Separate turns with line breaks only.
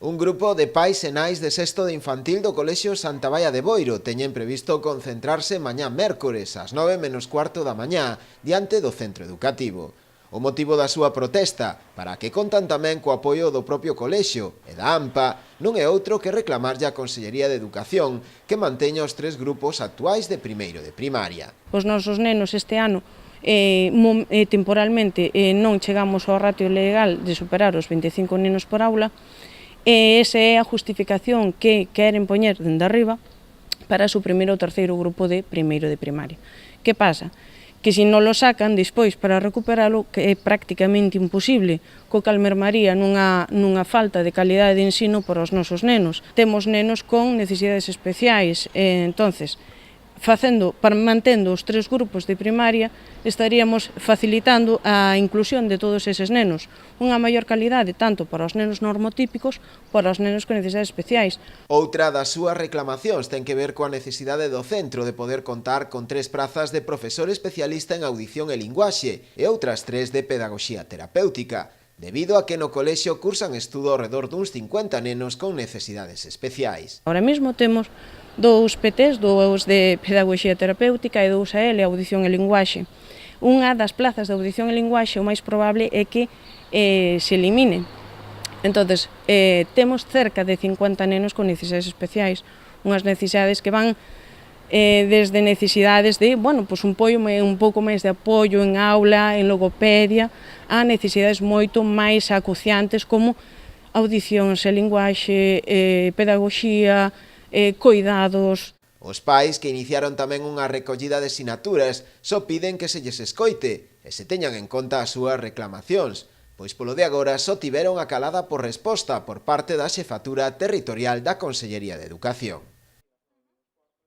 Un grupo de pais e nais de sexto de infantil do Colexio Santa Baia de Boiro teñen previsto concentrarse mañá mércores ás 9 menos cuarto da mañá diante do centro educativo. O motivo da súa protesta, para que contan tamén co apoio do propio colexio e da AMPA, non é outro que reclamarlle á Consellería de Educación que manteña os 3 grupos actuais de primeiro de primaria.
Os nosos nenos este ano temporalmente non chegamos ao ratio legal de superar os 25 nenos por aula, e esa é a justificación que queren poñer dende arriba para suprimir o terceiro grupo de primeiro de primaria. Que pasa? Que se non lo sacan despois para recuperalo, que é prácticamente imposible, co cal mermaría nunha falta de calidade de ensino para os nosos nenos. Temos nenos con necesidades especiais, entonces, mantendo os 3 grupos de primaria, estaríamos facilitando a inclusión de todos eses nenos, unha maior calidade tanto para os nenos normotípicos para os nenos con necesidades especiais.
Outra das súas reclamacións ten que ver coa necesidade do centro de poder contar con 3 prazas de profesor especialista en audición e linguaxe e outras 3 de pedagogía terapéutica, debido a que no colexio cursan estudo ao redor duns 50 nenos con necesidades especiais.
Ahora mesmo temos 2 PTs, 2 de pedagogía terapéutica e 2 AL, audición e linguaxe. Unha das plazas de audición e linguaxe o máis probable é que se elimine. Entonces, temos cerca de 50 nenos con necesidades especiais, unhas necesidades que van desde necesidades de, un pouco máis de apoio en aula, en logopedia, a necesidades moito máis acuciantes como audicións e linguaxe, pedagogía, coidados.
Os pais, que iniciaron tamén unha recollida de sinaturas, só piden que se lles escoite e se teñan en conta as súas reclamacións, pois polo de agora só tiveron a calada por resposta por parte da Xefatura Territorial da Consellería de Educación.